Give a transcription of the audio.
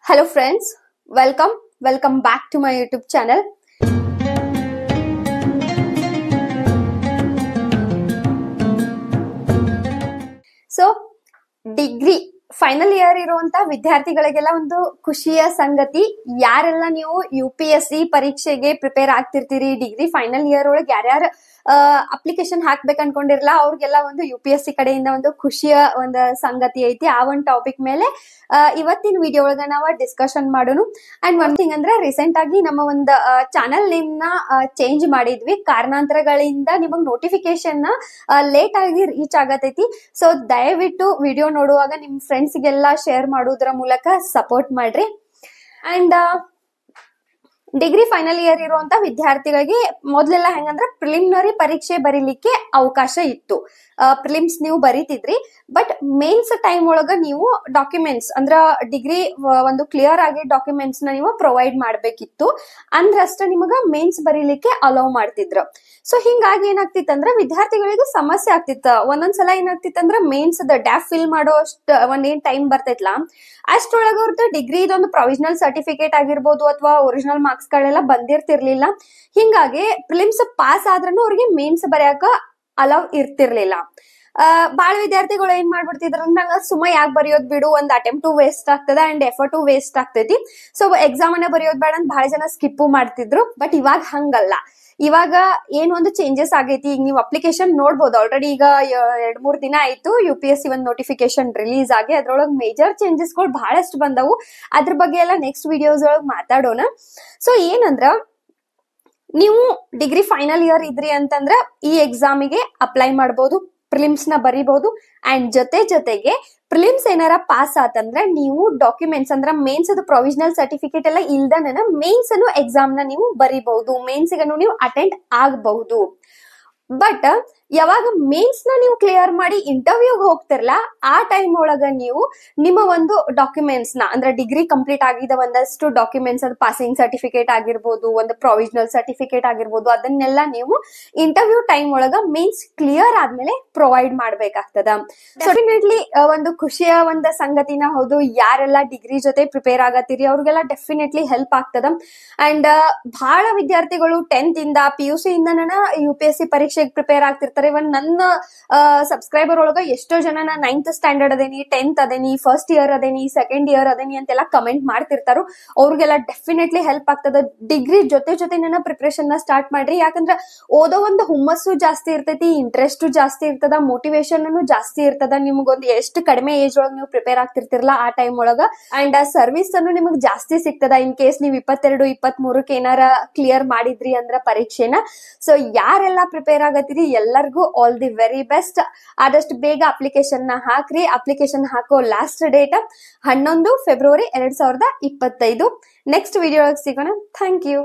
Hello friends, welcome back to my YouTube channel. So degree final year ಇರುವಂತ ವಿದ್ಯಾರ್ಥಿಗಳಿಗೆಲ್ಲ ಒಂದು ಖುಷಿಯ ಸಂಗತಿ. ಯಾರೆಲ್ಲ ನೀವು UPSC ಪರೀಕ್ಷೆಗೆ ಪ್ರಿಪೇರ್ ಆಗ್ತಿರ್ತೀರಿ, ಡಿಗ್ರಿ ಫೈನಲ್ ಇಯರ್ ಒಳಗೆ ಯಾರ್ಯಾರು ಅಪ್ಲಿಕೇಶನ್ ಹಾಕ್ಬೇಕು ಅನ್ಕೊಂಡಿರಲ್ಲ ಅವ್ರಿಗೆಲ್ಲ ಒಂದು UPSC ಕಡೆಯಿಂದ ಒಂದು ಖುಷಿಯ ಒಂದು ಸಂಗತಿ ಐತಿ. ಆ ಒಂದು ಟಾಪಿಕ್ ಮೇಲೆ ಇವತ್ತಿನ ವಿಡಿಯೋ ಒಳಗ ನಾವು ಡಿಸ್ಕಷನ್ ಮಾಡೋಣ. ಅಂಡ್ ಒನ್ ಥಿಂಗ್ ಅಂದ್ರೆ ರೀಸೆಂಟ್ ಆಗಿ ನಮ್ಮ ಒಂದು ಚಾನಲ್ ನೇಮ್ ನ ಚೇಂಜ್ ಮಾಡಿದ್ವಿ. ಕಾರಣಾಂತರಗಳಿಂದ ನಿಮಗ್ ನೋಟಿಫಿಕೇಶನ್ ಲೇಟ್ ಆಗಿ ರೀಚ್ ಆಗತೈತಿ. ಸೊ ದಯವಿಟ್ಟು ವಿಡಿಯೋ ನೋಡುವಾಗ ನಿಮ್ ಫ್ರೆಂಡ್ಸ್ ಗೆಲ್ಲ ಶೇರ್ ಮಾಡೋದ್ರ ಮೂಲಕ ಸಪೋರ್ಟ್ ಮಾಡ್ರಿ. ಅಂಡ್ ಡಿಗ್ರಿ ಫೈನಲ್ ಇಯರ್ ಇರುವಂತ ವಿದ್ಯಾರ್ಥಿಗಳಿಗೆ ಮೊದ್ಲೆಲ್ಲ ಹೆಂಗಂದ್ರೆ ಪ್ರಿಲಿಮಿನರಿ ಪರೀಕ್ಷೆ ಬರೀಲಿಕ್ಕೆ ಅವಕಾಶ ಇತ್ತು. ಪ್ರಿಲಿಮ್ಸ್ ನೀವು ಬರೀತಿದ್ರಿ, ಬಟ್ ಮೇನ್ಸ್ ಟೈಮ್ ಒಳಗ ನೀವು ಡಾಕ್ಯುಮೆಂಟ್ಸ್ ಅಂದ್ರ ಡಿಗ್ರಿ ಒಂದು ಕ್ಲಿಯರ್ ಆಗಿ ಡಾಕ್ಯುಮೆಂಟ್ಸ್ ನ ನೀವು ಪ್ರೊವೈಡ್ ಮಾಡ್ಬೇಕಿತ್ತು. ಅಂದ್ರಷ್ಟ ನಿಮಗ ಮೇನ್ಸ್ ಬರೀಲಿಕ್ಕೆ ಅಲೌ ಮಾಡ್ತಿದ್ರು. ಸೊ ಹಿಂಗಾಗಿ ಏನಾಗ್ತಿತ್ತಂದ್ರ ವಿದ್ಯಾರ್ಥಿಗಳಿಗೆ ಸಮಸ್ಯೆ ಆಗ್ತಿತ್ತ. ಒಂದೊಂದ್ಸಲ ಏನಾಗ್ತಿತ್ತಂದ್ರ ಮೇನ್ಸ್ ಡ್ಯಾಫ್ ಫಿಲ್ ಮಾಡೋ ಒಂದೇನ್ ಟೈಮ್ ಬರ್ತೈತ್ಲಾ ಅಷ್ಟೊಳಗ ಅವ್ರದ್ದು ಡಿಗ್ರಿ ಇದೊಂದು ಪ್ರೊವಿಷನಲ್ ಸರ್ಟಿಫಿಕೇಟ್ ಆಗಿರ್ಬೋದು ಅಥವಾ ಒರಿಜಿನಲ್ ಮಾರ್ಕ್ಸ್ ಗಳೆಲ್ಲ ಬಂದಿರ್ತಿರ್ಲಿಲ್ಲ. ಹಿಂಗಾಗಿ ಪ್ರಿಲಿಮ್ಸ್ ಪಾಸ್ ಆದ್ರೂ ಅವ್ರಿಗೆ ಮೇನ್ಸ್ ಬರೆಯಕ ಅಲೌ ಇರ್ತಿರ್ಲಿಲ್ಲ. ಬಾಳ ವಿದ್ಯಾರ್ಥಿಗಳು ಏನ್ ಮಾಡ್ಬಿಡ್ತಿದ್ರ ನಂಗ ಸುಮ್ಮ ಯಾಕೆ ಬರೆಯೋದ್ ಬಿಡು, ಒಂದ್ ಅಟೆಂಪ್ಟು ವೇಸ್ಟ್ ಆಗ್ತದ ಅಂಡ್ ಎಫರ್ಟು ವೇಸ್ಟ್ ಆಗ್ತೈತಿ, ಸೊ ಎಕ್ಸಾಮ್ ಅನ್ನ ಬರೆಯೋದ್ ಬೇಡ ಅಂತ ಬಹಳ ಜನ ಸ್ಕಿಪ್ಪು ಮಾಡ್ತಿದ್ರು. ಬಟ್ ಇವಾಗ ಹಂಗಲ್ಲ. ಇವಾಗ ಏನ್ ಒಂದು ಚೇಂಜಸ್ ಆಗೈತಿ. ಈಗ ನೀವು ಅಪ್ಲಿಕೇಶನ್ ನೋಡ್ಬೋದು, ಆಲ್ರೆಡಿ ಈಗ 2-3 ದಿನ ಆಯ್ತು UPSC ಒಂದು ನೋಟಿಫಿಕೇಶನ್ ರಿಲೀಸ್ ಆಗಿ. ಅದ್ರೊಳಗೆ ಮೇಜರ್ ಚೇಂಜಸ್ ಗಳು ಬಹಳಷ್ಟು ಬಂದವು. ಅದ್ರ ಬಗ್ಗೆ ಎಲ್ಲ ನೆಕ್ಸ್ಟ್ ವಿಡಿಯೋಸ್ ಒಳಗೆ ಮಾತಾಡೋಣ. ಸೊ ಏನಂದ್ರ ನೀವು ಡಿಗ್ರಿ ಫೈನಲ್ ಇಯರ್ ಇದ್ರಿ ಅಂತಂದ್ರ ಈ ಎಕ್ಸಾಮಿಗೆ ಅಪ್ಲೈ ಮಾಡಬಹುದು, ಪ್ರಿಲಿಮ್ಸ್ ನ ಬರೀಬಹುದು. ಅಂಡ್ ಜೊತೆಗೆ ಪ್ರಿಲಿಮ್ಸ್ ಏನಾರ ಪಾಸ್ ಆತಂದ್ರ ನೀವು ಡಾಕ್ಯುಮೆಂಟ್ಸ್ ಅಂದ್ರ ಮೇನ್ಸ್ ಅದು ಪ್ರೊವಿಷನಲ್ ಸರ್ಟಿಫಿಕೇಟ್ ಎಲ್ಲ ಇಲ್ದನ ಮೇನ್ಸ್ ಅನ್ನು ಎಕ್ಸಾಮ್ ನ ನೀವು ಬರೀಬಹುದು, ಮೇನ್ಸ್ ಗೂ ನೀವು ಅಟೆಂಡ್ ಆಗಬಹುದು. ಬಟ್ ಯಾವಾಗ ಮೇನ್ಸ್ ನ ನೀವು ಕ್ಲಿಯರ್ ಮಾಡಿ ಇಂಟರ್ವ್ಯೂಗ್ ಹೋಗ್ತಿರಲ್ಲ ಆ ಟೈಮ್ ಒಳಗ ನೀವು ನಿಮ್ಮ ಒಂದು ಡಾಕ್ಯುಮೆಂಟ್ಸ್ ನ ಅಂದ್ರೆ ಡಿಗ್ರಿ ಕಂಪ್ಲೀಟ್ ಆಗಿದ ಒಂದಷ್ಟು ಡಾಕ್ಯುಮೆಂಟ್ಸ್, ಅದು ಪಾಸಿಂಗ್ ಸರ್ಟಿಫಿಕೇಟ್ ಆಗಿರ್ಬೋದು, ಒಂದು ಪ್ರೊವಿಷನಲ್ ಸರ್ಟಿಫಿಕೇಟ್ ಆಗಿರ್ಬೋದು, ಅದನ್ನೆಲ್ಲ ನೀವು ಇಂಟರ್ವ್ಯೂ ಟೈಮ್ ಒಳಗ ಮೇನ್ಸ್ ಕ್ಲಿಯರ್ ಆದ್ಮೇಲೆ ಪ್ರೊವೈಡ್ ಮಾಡ್ಬೇಕಾಗ್ತದ. ಡೆಫಿನೆಟ್ಲಿ ಒಂದು ಖುಷಿಯ ಒಂದು ಸಂಗತಿನ ಹೌದು. ಯಾರೆಲ್ಲ ಡಿಗ್ರಿ ಜೊತೆ ಪ್ರಿಪೇರ್ ಆಗತ್ತೀರಿ ಅವ್ರಿಗೆಲ್ಲ ಡೆಫಿನೆಟ್ಲಿ ಹೆಲ್ಪ್ ಆಗ್ತದ. ಅಂಡ್ ಬಹಳ ವಿದ್ಯಾರ್ಥಿಗಳು 10th ಇಂದ PUC ಇಂದ UPSC ಪರೀಕ್ಷೆಗೆ ಪ್ರಿಪೇರ್ ಆಗ್ತಿರ್ತಾರೆ. ಇವನ್ ನನ್ನ ಸಬ್ಸ್ಕ್ರೈಬರ್ ಒಳಗ ಎಷ್ಟೋ ಜನ 9th ಸ್ಟ್ಯಾಂಡರ್ಡ್ ಅದೇನಿ, 10th ಅದೇನಿ, ಫಸ್ಟ್ ಇಯರ್ ಅದೇನಿ, ಸೆಕೆಂಡ್ ಇಯರ್ ಅದೇನಿ ಅಂತೆಲ್ಲ ಕಮೆಂಟ್ ಮಾಡ್ತಿರ್ತಾರು. ಅವ್ರಿಗೆಲ್ಲ ಡೆಫಿನೆಟ್ಲಿ ಹೆಲ್ಪ್ ಆಗ್ತದ. ಡಿಗ್ರಿ ಜೊತೆ ಪ್ರಿಪರೇಷನ್ ನ ಸ್ಟಾರ್ಟ್ ಮಾಡ್ರಿ. ಯಾಕಂದ್ರ ಓದೋ ಒಂದು ಹುಮ್ಮಸ್ಸು ಜಾಸ್ತಿ ಇರ್ತೈತಿ, ಇಂಟ್ರೆಸ್ಟ್ ಜಾಸ್ತಿ ಇರ್ತದ, ಮೋಟಿವೇಶನ್ ಜಾಸ್ತಿ ಇರ್ತದ. ನಿಮ್ಗೊಂದು ಎಷ್ಟು ಕಡಿಮೆ ಏಜ್ ಒಳಗ ನೀವು ಪ್ರಿಪೇರ್ ಆಗ್ತಿರ್ತಿರಲ್ಲ ಆ ಟೈಮ್ ಒಳಗ. ಅಂಡ್ ಸರ್ವಿಸ್ ಅನ್ನು ನಿಮಗ್ ಜಾಸ್ತಿ ಸಿಗ್ತದ ಇನ್ ಕೇಸ್ ನೀವು 22-23 ಏನಾರ ಕ್ಲಿಯರ್ ಮಾಡಿದ್ರಿ ಅಂದ್ರ ಪರೀಕ್ಷೆನ. ಸೊ ಯಾರೆಲ್ಲ ಪ್ರಿಪೇರ್ ಆಗತ್ತೀರಿ ಎಲ್ಲರಿಗೂ ಆಲ್ ದಿ ವೆರಿ ಬೆಸ್ಟ್. ಆದಷ್ಟು ಬೇಗ ಅಪ್ಲಿಕೇಶನ್ ನ ಹಾಕ್ರಿ. ಅಪ್ಲಿಕೇಶನ್ ಹಾಕೋ last date 11 February 2025. Next video ಸಿಗೋಣ. Thank you.